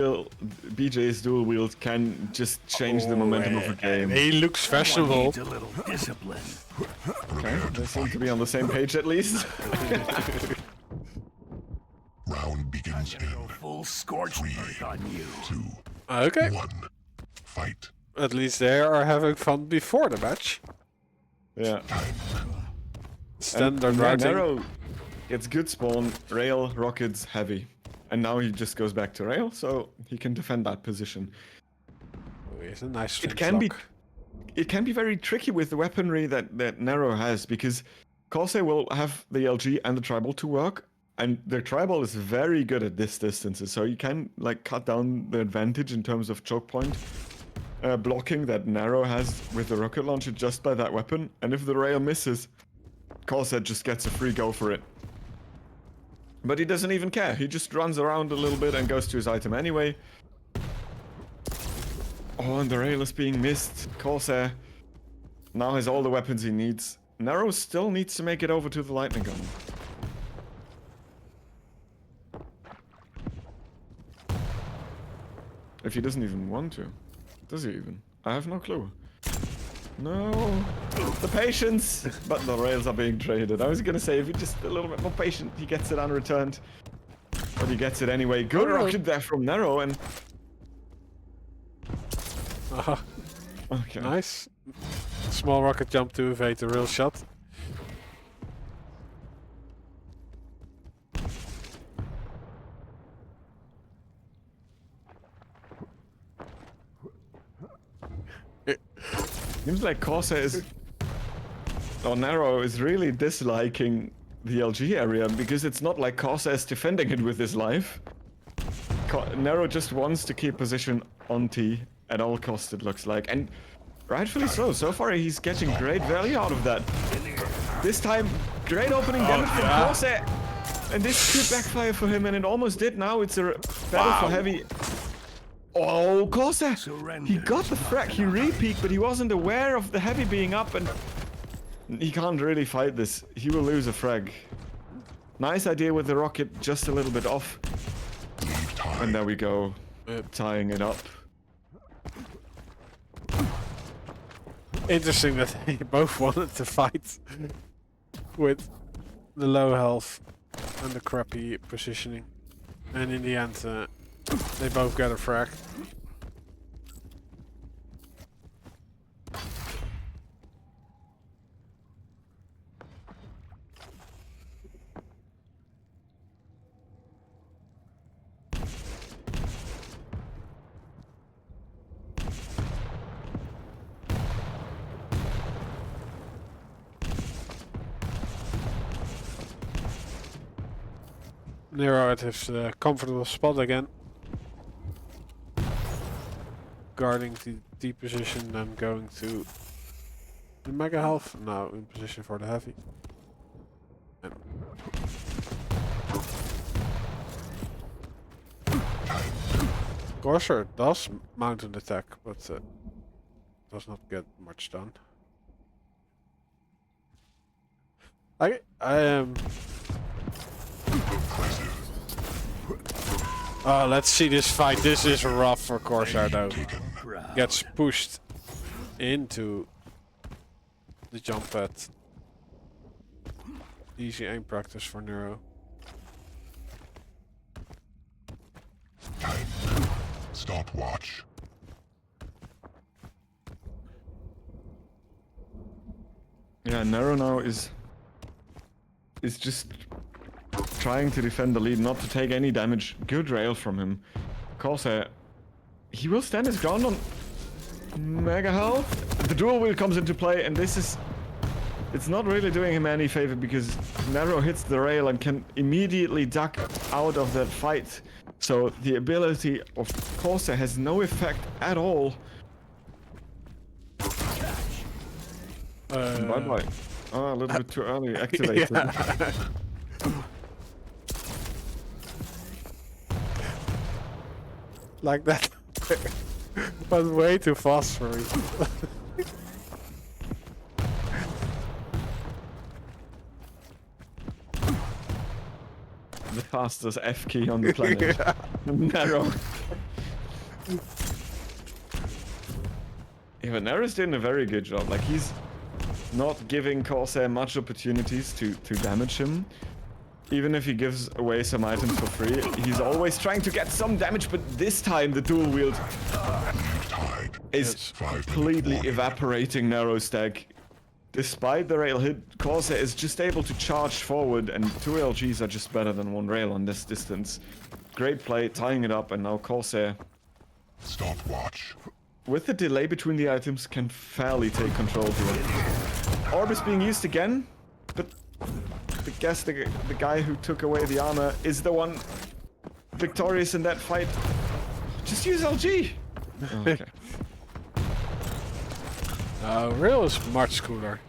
BJ's dual wield can just change the momentum of a game. He looks fashionable. Needs a little discipline. Okay, they seem to be on the same page at least. Round begins in Full scorched earth on you. 2, Okay. 1. Fight. At least they are having fun before the match. Yeah. Standard And routing. Nero gets good spawn, rail, rockets, heavy. And now he just goes back to rail, so he can defend that position. Oh, he's a nice It can be very tricky with the weaponry that Nero has, because korssa will have the LG and the tribal to work, and the tribal is very good at this distances, so you can like cut down the advantage in terms of choke point blocking that Nero has with the rocket launcher just by that weapon. And if the rail misses, korssa just gets a free go for it. But he doesn't even care. He just runs around a little bit and goes to his item anyway. Oh, and the rail is being missed. korssa now has all the weapons he needs. Nero still needs to make it over to the lightning gun. If he doesn't even want to. Does he even? I have no clue. No. The patience! But the rails are being traded. I was gonna say, if you're just a little bit more patient, he gets it unreturned. But he gets it anyway. Good rocket there from Nero, and... Okay. Nice. Small rocket jump to evade the rail shot. Seems like korssa is... or Nero is really disliking the LG area, because it's not like korssa is defending it with his life. Nero just wants to keep position on T at all costs, it looks like. And rightfully so. So far he's getting great value out of that. This time, great opening damage from korssa. And this could backfire for him, and it almost did. Now it's a battle for heavy. Oh, korssa! He got the frag, he re-peeked, but he wasn't aware of the heavy being up, and he can't really fight this. He will lose a frag. Nice idea with the rocket, just a little bit off. And there we go, tying it up. Interesting that they both wanted to fight with the low health and the crappy positioning. And in the end, they both got a frag. Nero at his comfortable spot again. Guarding the D position, then going to the mega health. Now in position for the heavy. And korssa does mount an attack, but does not get much done. I am. Oh, let's see this fight. This is rough for korssa though. Gets pushed into the jump pad. Easy aim practice for Nero. Stopwatch. Yeah, Nero now is just trying to defend the lead, not to take any damage. Good rail from him. korssa, he will stand his ground on mega health. The dual wheel comes into play, and this is... it's not really doing him any favor, because Nero hits the rail and can immediately duck out of that fight. So the ability of korssa has no effect at all. Bye-bye. Oh, a little bit too early activated. Like that. But way too fast for me. The fastest F key on the planet. Nero. Yeah, but Nero's doing a very good job. Like, he's not giving korssa1r much opportunities to damage him. Even if he gives away some items for free, he's always trying to get some damage, but this time the dual wield is completely evaporating Nero's stack. Despite the rail hit, korssa1r is just able to charge forward, and 2 LGs are just better than 1 rail on this distance. Great play, tying it up, and now korssa1r, Stopwatch. with the delay between the items, can fairly take control here. Orb is being used again, but I guess the guy who took away the armor is the one victorious in that fight. Just use LG! Okay. Rail is much cooler.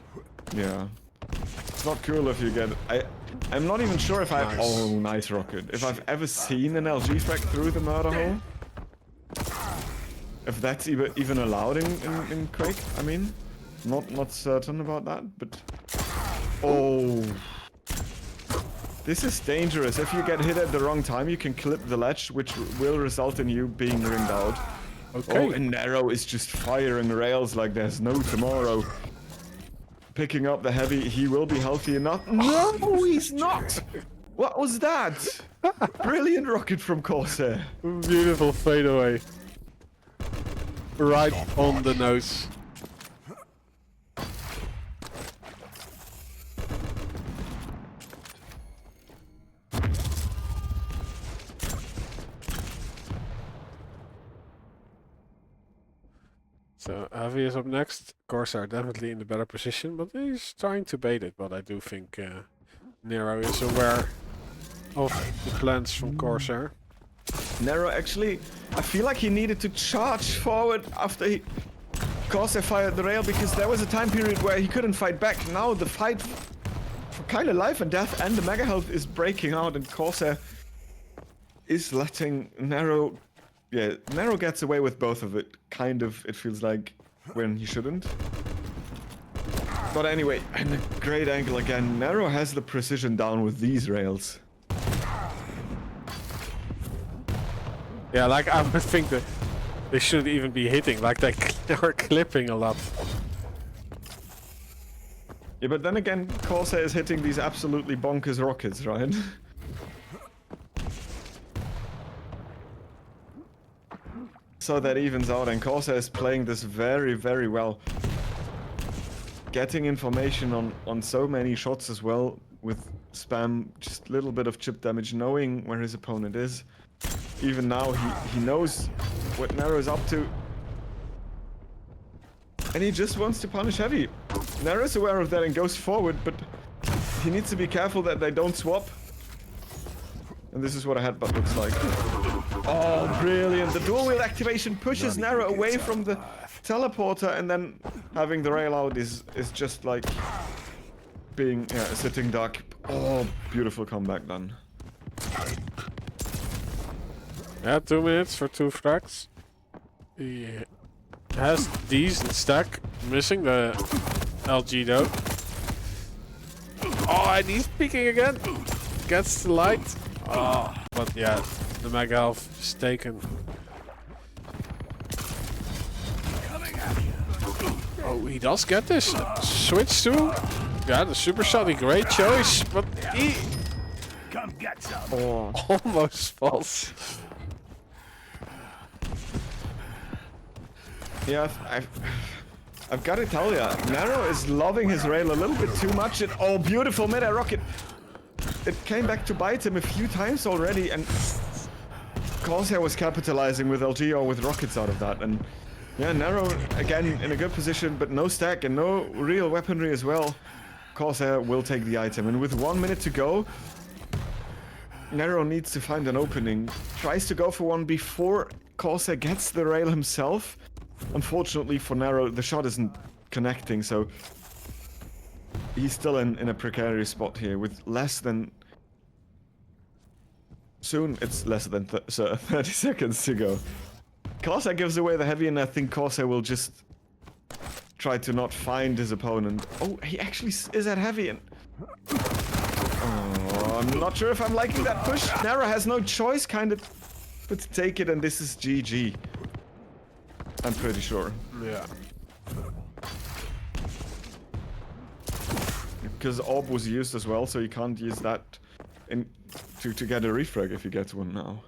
Yeah. It's not cool if you get... I'm not even sure if I've... Nice. Oh, nice rocket. If I've ever seen an LG frag through the murder hole. If that's even allowed in Quake, I mean. Not certain about that, but... Oh. This is dangerous. If you get hit at the wrong time, you can clip the ledge, which will result in you being ringed out. Okay. Oh, and Nero is just firing rails like there's no tomorrow. Picking up the heavy, he will be healthy enough. No, he's not! What was that? Brilliant rocket from korssa1r. Beautiful fadeaway. Right on the nose. So Heavy is up next. korssa1r definitely in the better position, but he's trying to bait it. But I do think Nero is aware of the plans from korssa1r. Nero actually, I feel like he needed to charge forward after korssa1r fired the rail, because there was a time period where he couldn't fight back. Now the fight for kind of life and death and the mega health is breaking out, and korssa1r is letting Nero... Yeah, Nero gets away with both of it, kind of, it feels like, when he shouldn't. But anyway, and a great angle again. Nero has the precision down with these rails. Yeah, like I would think that they shouldn't even be hitting, like they are clipping a lot. Yeah, but then again, korssa1r is hitting these absolutely bonkers rockets, right? So that evens out, and korssa1r is playing this very, very well. Getting information on so many shots as well, with spam, just a little bit of chip damage, knowing where his opponent is. Even now, he knows what Nero is up to. And he just wants to punish heavy. Nero's aware of that and goes forward, but he needs to be careful that they don't swap. And this is what a headbutt looks like. Oh, brilliant. The dual wheel activation pushes Nero away from the teleporter, and then having the rail out is just like being a sitting duck. Oh, beautiful comeback done. Yeah, 2 minutes for 2 frags. He has decent stack, missing the LG though. Oh, and he's peeking again. Gets the light. Oh, but yeah, the mega health is taken. Oh, he does get this. Switch to. Yeah, the super shotty, great choice, but he Come get some. Oh. almost falls. Yeah, I've got to tell ya, Nero is loving his rail a little bit too much. And oh, beautiful mid-air rocket. It came back to bite him a few times already, and korssa1r was capitalizing with LG or with rockets out of that. And yeah, Nero again in a good position, but no stack and no real weaponry as well. korssa1r will take the item, and with 1 minute to go, Nero needs to find an opening. Tries to go for one before korssa1r gets the rail himself. Unfortunately for Nero, the shot isn't connecting, so he's still in a precarious spot here with less than... Soon it's less than 30 seconds to go. korssa1r gives away the heavy, and I think korssa1r will just try to not find his opponent. Oh, he actually is at heavy, and... Oh, I'm not sure if I'm liking that push. Nero has no choice, kind of, but to take it, and this is GG. I'm pretty sure. Yeah. Because orb was used as well, so you can't use that to get a refrag if you get one now.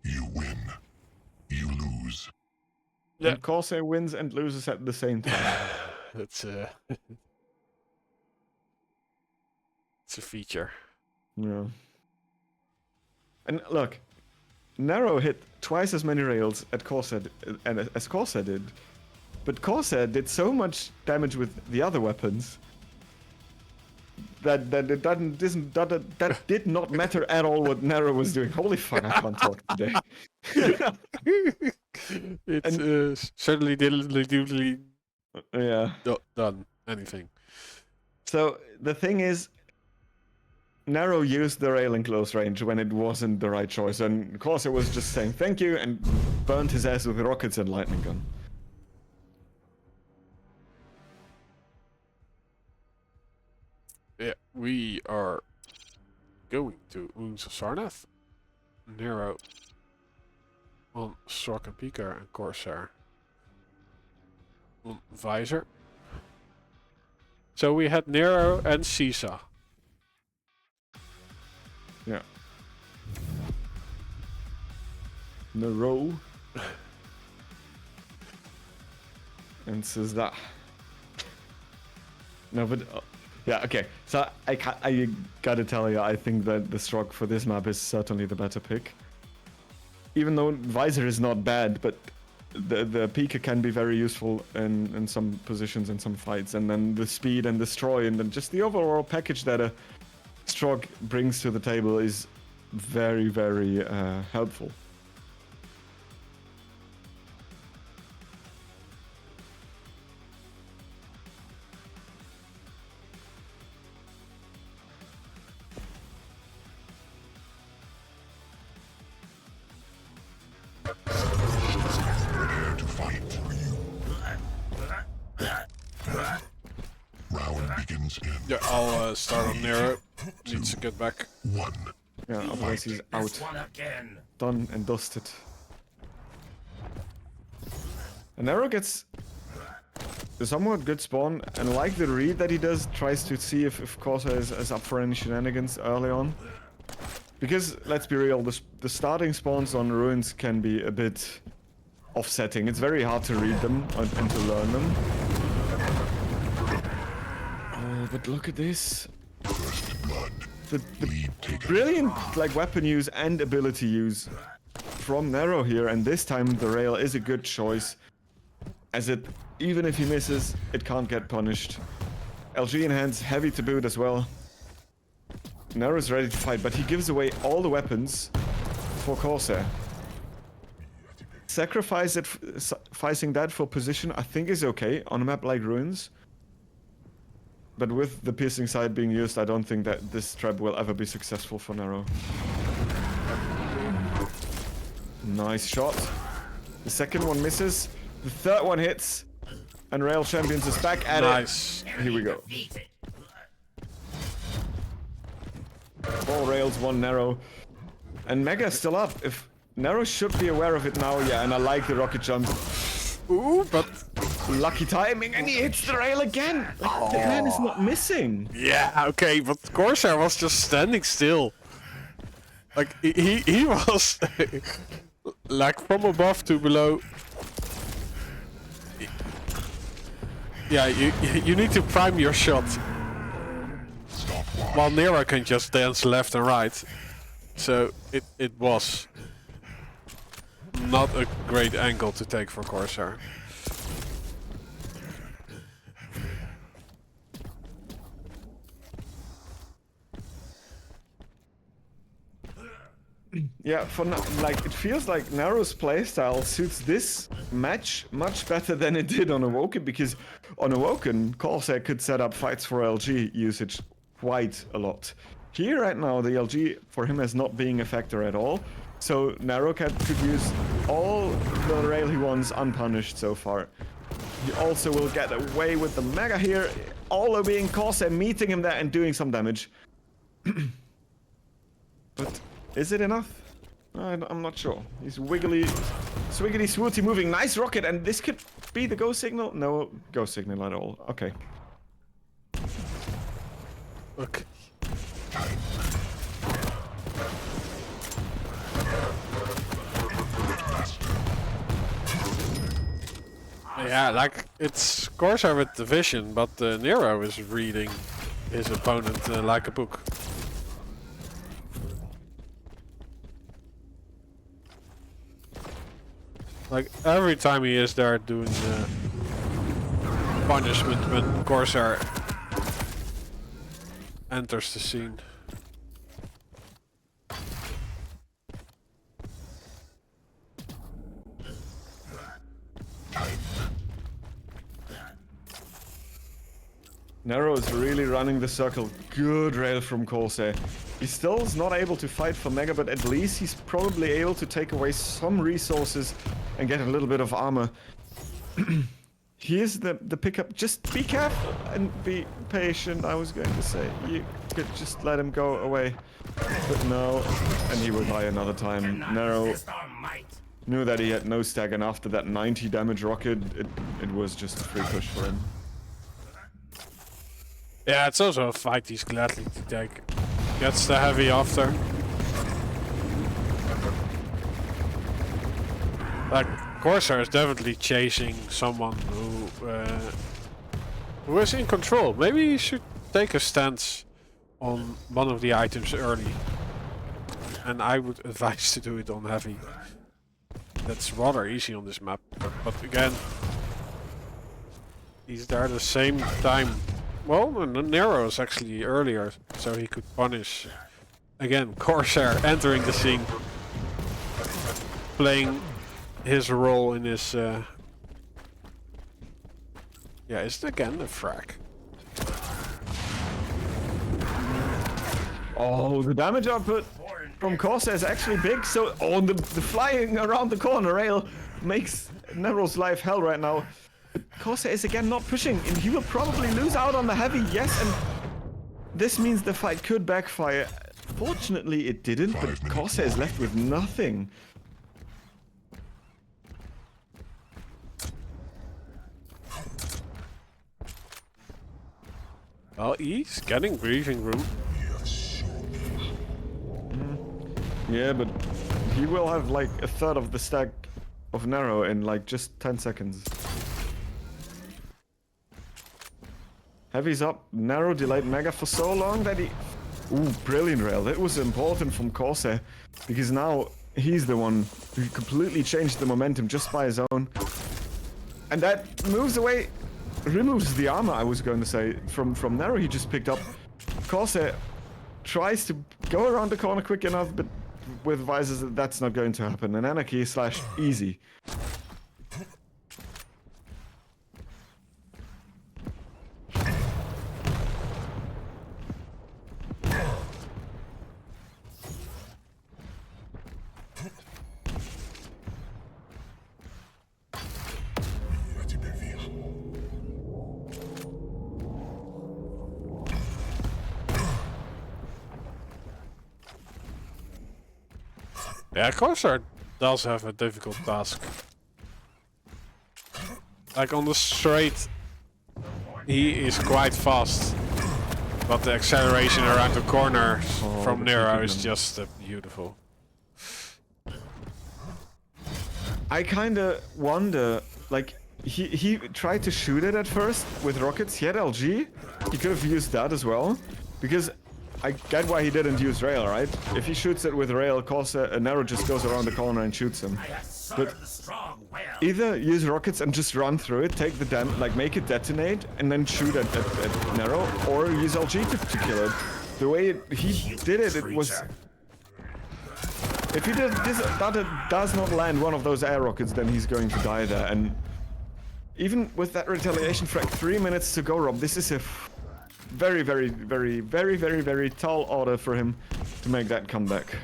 You win. You lose. Yeah. And Corsair wins and loses at the same time. It's it's a feature. Yeah. And look, Nero hit twice as many rails at Corsair as Corsair did. But Corsair did so much damage with the other weapons that that did not matter at all what Nero was doing. Holy fuck, I can't talk today. It's certainly didn't Yeah. done anything. So the thing is, Nero used the rail in close range when it wasn't the right choice, and Corsair was just saying thank you and burned his ass with rockets and lightning gun. Yeah, we are going to Wounds of Sarnath. Nero on Sork and Pika and Corsair on Visor. So we had Nero and Seesaw. Yeah. Nero. And says that. No, but yeah, okay. So I gotta tell you, I think that the Strog for this map is certainly the better pick. Even though Visor is not bad, but the Pika can be very useful in some positions in some fights, and then the speed and destroy, and then just the overall package that a Strog brings to the table is very, very helpful. Prepare to fight. Round begins in Yeah, I'll start on Nero. Needs to get back. 1. Yeah, otherwise he's out. This one again. Done and dusted. And Nero gets a somewhat good spawn, and like the read that he does, tries to see if Corsair is up for any shenanigans early on. Because, let's be real, the starting spawns on ruins can be a bit offsetting. It's very hard to read them and to learn them. But look at this. First blood. The Lead taken. brilliant weapon use and ability use from Nero here, and this time the rail is a good choice, as it, even if he misses, it can't get punished. LG in hands, heavy to boot as well. Nero's ready to fight, but he gives away all the weapons for Corsair. Sacrificing that for position, I think is okay on a map like Ruins. But with the piercing sight being used, I don't think that this trap will ever be successful for Nero. Nice shot. The second one misses. The third one hits. And Rail Champions is back at Nice. it. Here we go. All rails, one Nero. And Mega is still up. If Nero should be aware of it now, yeah, and I like the rocket jump. Ooh, but Lucky timing, and he hits the rail again! Like, the man is not missing! yeah, okay, but Corsair was just standing still. Like he was like from above to below. Yeah, you need to prime your shot. While Nero can just dance left and right. So it was not a great angle to take for Corsair. Yeah, for now, like, it feels like Nero's playstyle suits this match much better than it did on Awoken, because on Awoken, Corsair could set up fights for LG usage quite a lot. Here right now, the LG for him is not being a factor at all, so Nero could use all the rail he wants unpunished so far. He also will get away with the Mega here, all being Corsair meeting him there and doing some damage. But Is it enough? I'm not sure. He's wiggly, swiggity swooty moving. Nice rocket, and this could be the go signal. No go signal at all. Okay. Okay. Yeah, like it's korssa with the vision, but Nero is reading his opponent like a book. Like every time he is there doing punishment when korssa1r enters the scene. Nero is really running the circle. Good rail from korssa1r. He still is not able to fight for Mega, but at least he's probably able to take away some resources and get a little bit of armor. Here's the pickup. Just be careful and be patient, I was going to say. You could just let him go away. But no, and he will die another time. Nero knew that he had no stag, and after that 90 damage rocket, it was just a free push for him. Yeah, it's also a fight he's gladly to take. Gets the heavy after. Like, korssa1r is definitely chasing someone who is in control. Maybe he should take a stance on one of the items early. And I would advise to do it on heavy. That's rather easy on this map. But again, he's there at the same time. Well, Nero is actually earlier, so he could punish. Again, korssa1r entering the scene. Playing his role in his... Yeah, is it again a frag? Oh, the damage output from korssa1r is actually big, so... Oh, the flying around the corner rail makes Nero's life hell right now. korssa1r is again not pushing, and he will probably lose out on the heavy, yes, and this means the fight could backfire. Fortunately, it didn't, but korssa1r is left with nothing. Well, he's getting breathing room. Yeah, but he will have like a third of the stack of Nero in like just 10 seconds. Heavy's up. Nero delayed Mega for so long that he... Ooh, brilliant rail. That was important from korssa1r, because now he's the one who completely changed the momentum just by his own. And that moves away, removes the armor, I was going to say, from Nero he just picked up. korssa1r tries to go around the corner quick enough, but with visors that's not going to happen. And anarchy / easy. Yeah, korssa1r does have a difficult task. Like on the straight, he is quite fast, but the acceleration around the corner from Nero is just beautiful. I kinda wonder, like, he tried to shoot it at first with rockets. He had LG. He could have used that as well, because I get why he didn't use rail, right? If he shoots it with rail, korssa1r, Nero just goes around the corner and shoots him. But either use rockets and just run through it, take the like make it detonate, and then shoot at Nero, or use LG to kill it. The way he did it, it was... If he that does not land one of those air rockets, then he's going to die there. And even with that retaliation frag, 3 minutes to go, Rob, this is a very tall order for him to make that comeback.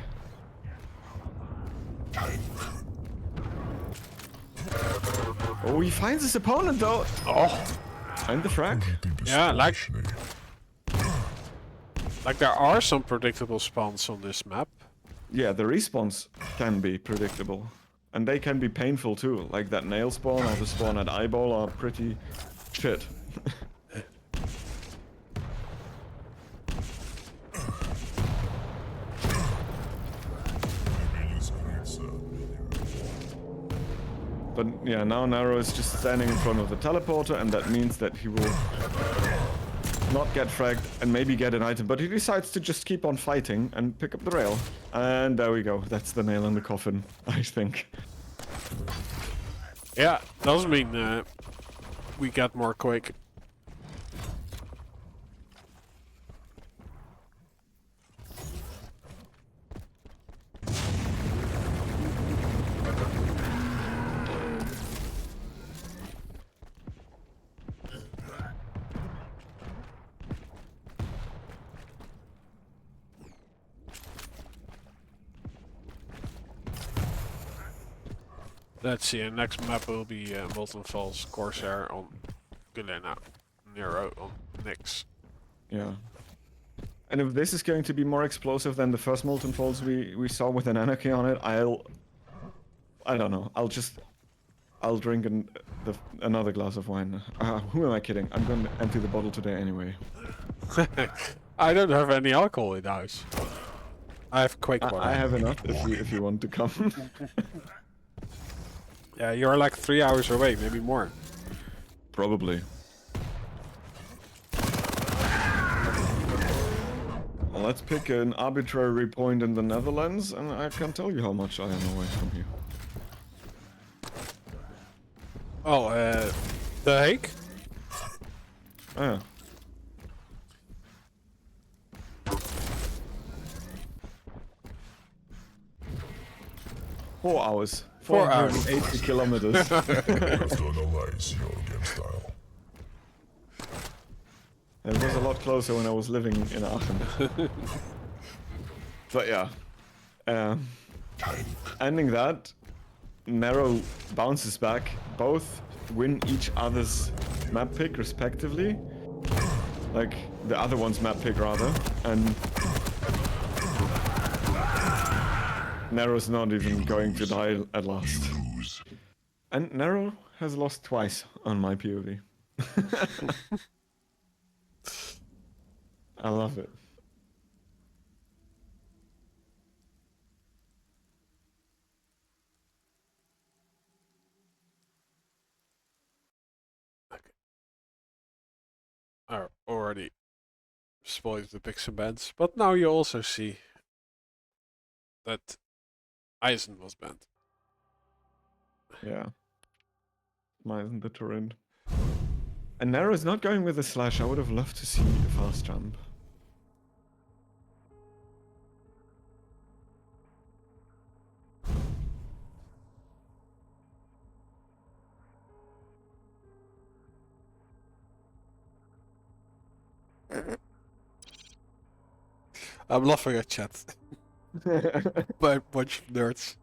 Oh, he finds his opponent though. Oh, and the frag. Yeah, like there are some predictable spawns on this map. yeah, the respawns can be predictable. And they can be painful too. Like that nail spawn or the spawn at eyeball are pretty shit. But yeah, now Nero is just standing in front of the teleporter, and that means that he will not get fragged and maybe get an item, but he decides to just keep on fighting and pick up the rail. And there we go. That's the nail in the coffin, I think. Yeah, does mean we get more Quake. Let's see, next map will be Molten Falls, korssa1r on Galena, Nero on Nyx. Yeah. And if this is going to be more explosive than the first Molten Falls we saw with an anarchy on it, I don't know. I'll drink another glass of wine. Who am I kidding? I'm going to empty the bottle today anyway. I don't have any alcohol in the house. I have Quake water. I have enough if you want to come. Yeah, you're like 3 hours away, maybe more. Probably. Well, let's pick an arbitrary point in the Netherlands, and I can tell you how much I am away from you. Oh, The Hague? Ah. Four hours. 4 hours. 80 kilometers. Personalize your game style. It was a lot closer when I was living in Aachen. But yeah. Ending that, Nero bounces back. Both win each other's map pick respectively. Like, the other one's map pick rather. And Nero's not even going to die at last. And Nero has lost twice on my POV. I love it. I already spoiled the pixel bans, but now you also see that Eisen was banned. Yeah. Mine the Torrent. And Nero is not going with a slash. I would have loved to see a fast jump. I'm laughing at chat. By a bunch of nerds.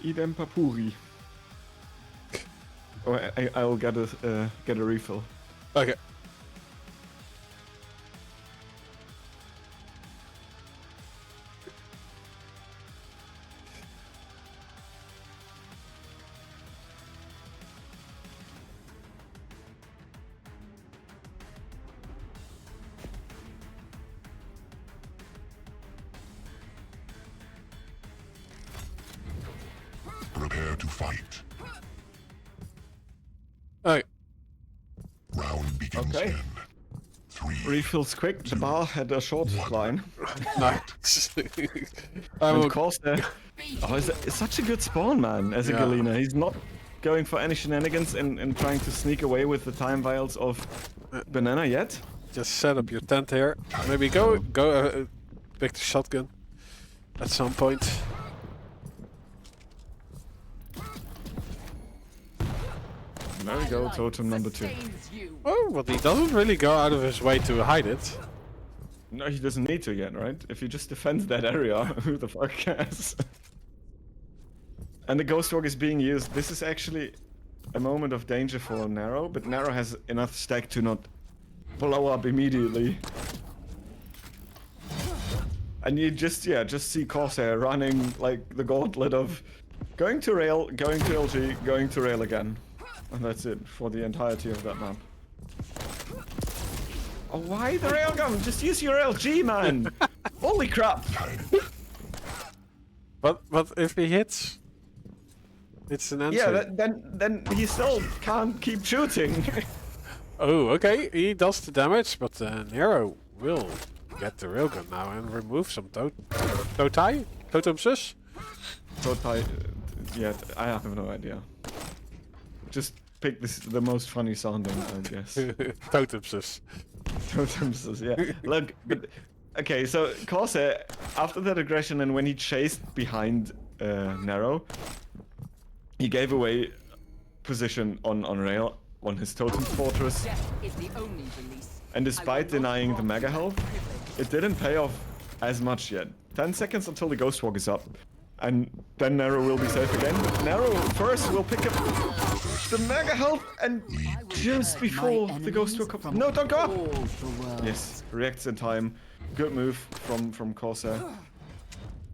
Idem Papuri. Oh, I'll get a refill. Okay. Prepare to fight. Okay. Round begins Okay. in 3. Refills quick. The bar had a short line. Nice. And of course, it's such a good spawn, man, as a Yeah. Galena. He's not going for any shenanigans and trying to sneak away with the time vials of Banana yet. Just set up your tent here. Maybe go pick the shotgun at some point. There we go, totem number 2. Oh, but he doesn't really go out of his way to hide it. No, he doesn't need to yet, right? If he just defends that area, who the fuck cares? And the Ghost Walk is being used. This is actually a moment of danger for Nero, but Nero has enough stack to not blow up immediately. And you just see korssa1r running like the gauntlet of going to rail, going to LG, going to rail again. And that's it for the entirety of that map. Oh, why the railgun? Just use your LG, man! Holy crap! But if he hits, it's an answer. Yeah, then he still can't keep shooting. Oh, okay, he does the damage, but Nero will get the railgun now and remove some totems. Yeah, I have no idea. Just pick the most funny sounding, I guess. Totems. Totems, yeah. Look, but, okay, so korssa1r, after that aggression and when he chased behind Nero, he gave away position on rail on his totem fortress. And despite denying the mega health, it didn't pay off as much yet. 10 seconds until the Ghost Walk is up. And then Nero will be safe again. But Nero first will pick up the mega health and just before the Ghost Walk up. No, don't go up! Yes, reacts in time. Good move from korssa1r.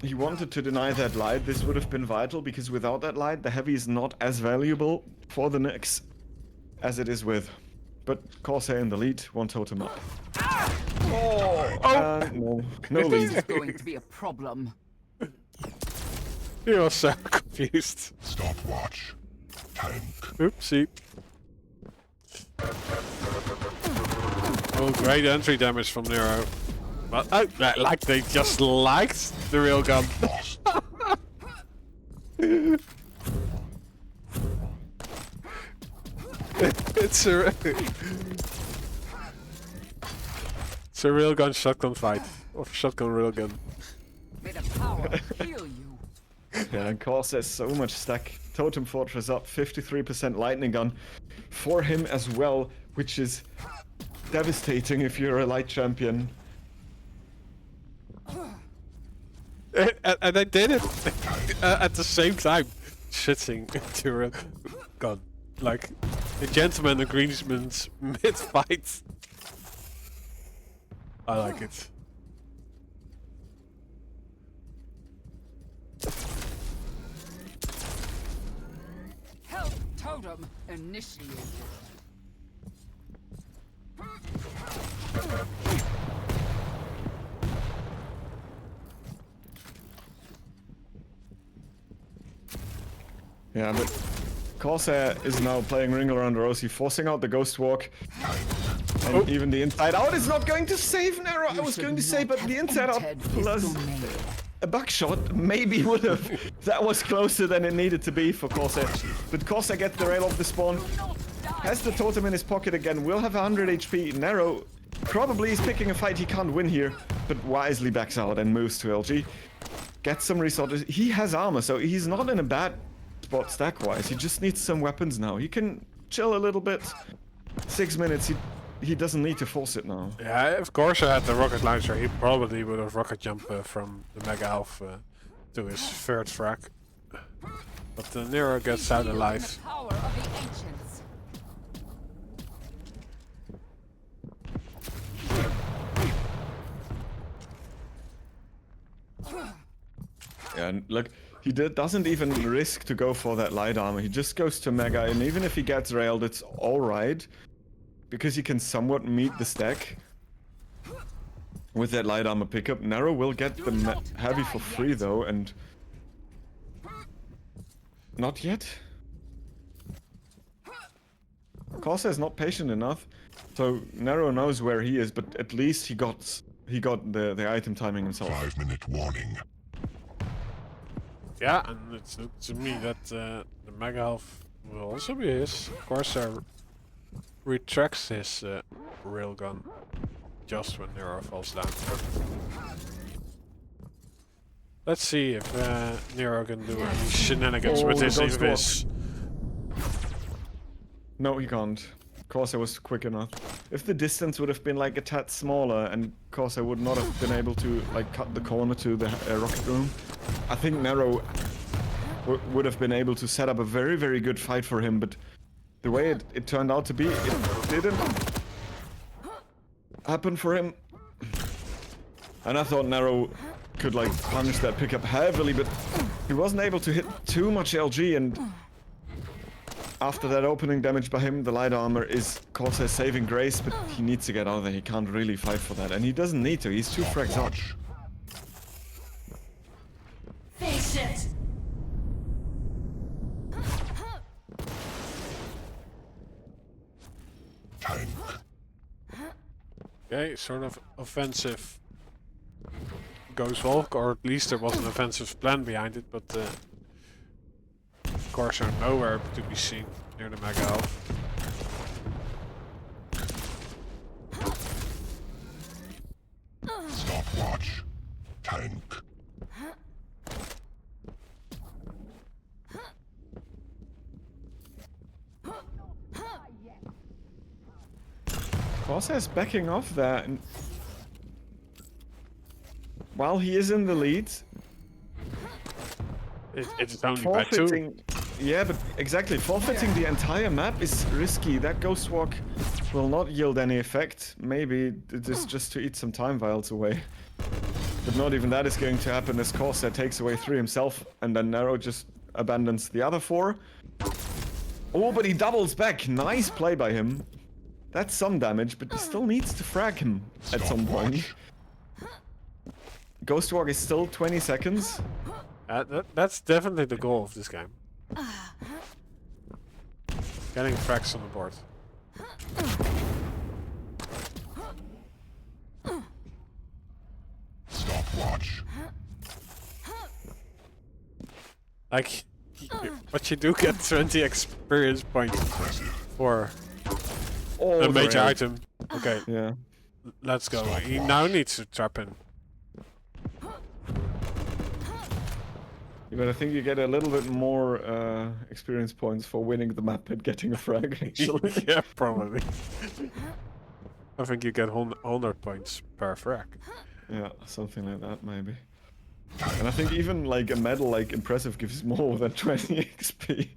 He wanted to deny that light. This would have been vital because without that light, the heavy is not as valuable for the Nyx as it is with. But korssa1r in the lead, one totem up. No lead. This is going to be a problem. He was so confused. Stopwatch. Tank. Oopsie. Oh, great entry damage from Nero. But like they just liked the railgun. It's a railgun shotgun fight. Or shotgun railgun. May the power heal you. Yeah, and korssa1r has so much stack. Totem Fortress up, 53% lightning gun for him as well, which is devastating if you're a light champion. And I did it at the same time, shitting to a gun. Like a gentleman agreement mid-fight. I like it. Health totem initiated. Yeah, but korssa1r is now playing Ring Around the Rosie, forcing out the Ghost Walk. And even the inside out is not going to save Nero. I was going to say, but the inside out plus a buckshot maybe would have. That was closer than it needed to be for korssa1r. But korssa1r gets the rail off the spawn. Has the totem in his pocket again. Will have 100 HP. Nero probably is picking a fight he can't win here, but wisely backs out and moves to LG. Gets some resources. He has armor, so he's not in a bad spot stack-wise. He just needs some weapons now. He can chill a little bit. 6 minutes. He doesn't need to force it now. Yeah, if korssa1r had the rocket launcher, he probably would have rocket jumped from the Mega Elf to his third frag. But the Nero gets out alive. Power of the ancients. Yeah, and look, he doesn't even risk to go for that light armor. He just goes to Mega, and even if he gets railed, it's alright. Because he can somewhat meet the stack with that light armor pickup. Nero will get the heavy for free though, and not yet. korssa1r is not patient enough, so Nero knows where he is, but at least he got the item timing himself. 5-minute warning. Yeah, and it looks to me that the Mega Elf will also be his. korssa1r retracts his railgun just when Nero falls down. Let's see if Nero can do any shenanigans Oh, with the his ghost invis. No, he can't. Corsa was quick enough. If the distance would have been like a tad smaller and Corsa would not have been able to like cut the corner to the rocket room, I think Nero would have been able to set up a very, very good fight for him, but the way it turned out to be, it didn't happen for him. And I thought Nero could like punish that pickup heavily, but he wasn't able to hit too much LG, and after that opening damage by him, the light armor is Corsair's saving grace, but he needs to get out of there. He can't really fight for that, and he doesn't need to. He's 2 frags up. Face it! Tank. Okay, sort of offensive Ghost Walk, or at least there was an offensive plan behind it, but korssa are nowhere to be seen near the Mega Elf. Stopwatch. Tank. Corsair is backing off there, and while he is in the lead, It's only by 2. forfeiting. Yeah, but exactly, forfeiting the entire map is risky. That Ghost Walk will not yield any effect. Maybe it is just to eat some time vials away. But not even that is going to happen as Corsair takes away 3 himself, and then Nero just abandons the other 4. Oh, but he doubles back. Nice play by him. That's some damage, but he still needs to frag him at some point. Ghost Walk is still 20 seconds. That's definitely the goal of this game. Getting frags on the board. Stopwatch. Like, but you do get 20 experience points for Oh, a major great. item. Okay, Yeah. let's go. He now needs to trap in. But I think you get a little bit more experience points for winning the map and getting a frag, actually. Yeah, probably. I think you get 100 points per frag. Yeah, something like that, maybe. And I think even like a medal like impressive gives more than 20 XP.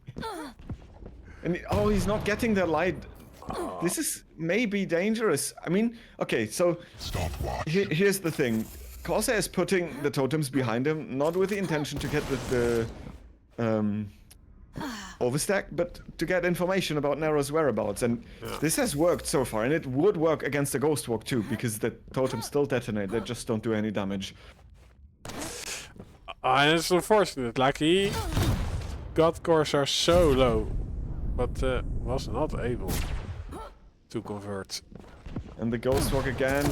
And oh, he's not getting the light. This is maybe dangerous. I mean, okay, so Stopwatch. here's the thing. Corsair is putting the totems behind him, not with the intention to get the overstack, but to get information about Nero's whereabouts. And this has worked so far, and it would work against the Ghost Walk too, because the totems still detonate, they just don't do any damage. It's unfortunate, like he got korssa so low, but was not able to convert. And the Ghost Walk again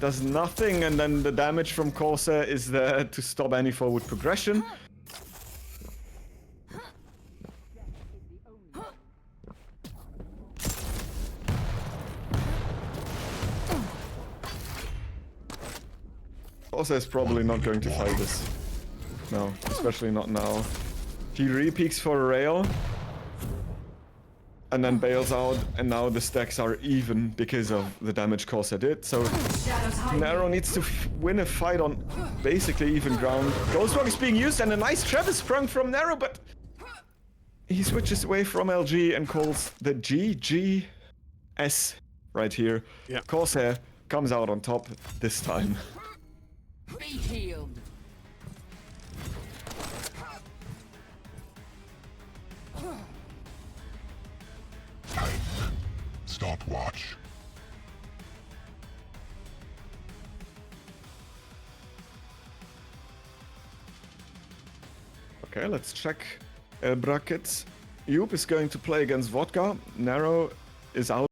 does nothing, and then the damage from Corsair is there to stop any forward progression. Corsair is probably not going to fight this. No, especially not now. He re-peeks for a rail, and then bails out, and now the stacks are even because of the damage Corsair did. So Nero needs to win a fight on basically even ground. Ghost Walk is being used, and a nice trap is sprung from Nero, but he switches away from LG and calls the GGS right here. Yeah. Corsair comes out on top this time. Be healed. Tank. Stopwatch. Okay, let's check brackets. Yoop is going to play against Vodka. Nero is out.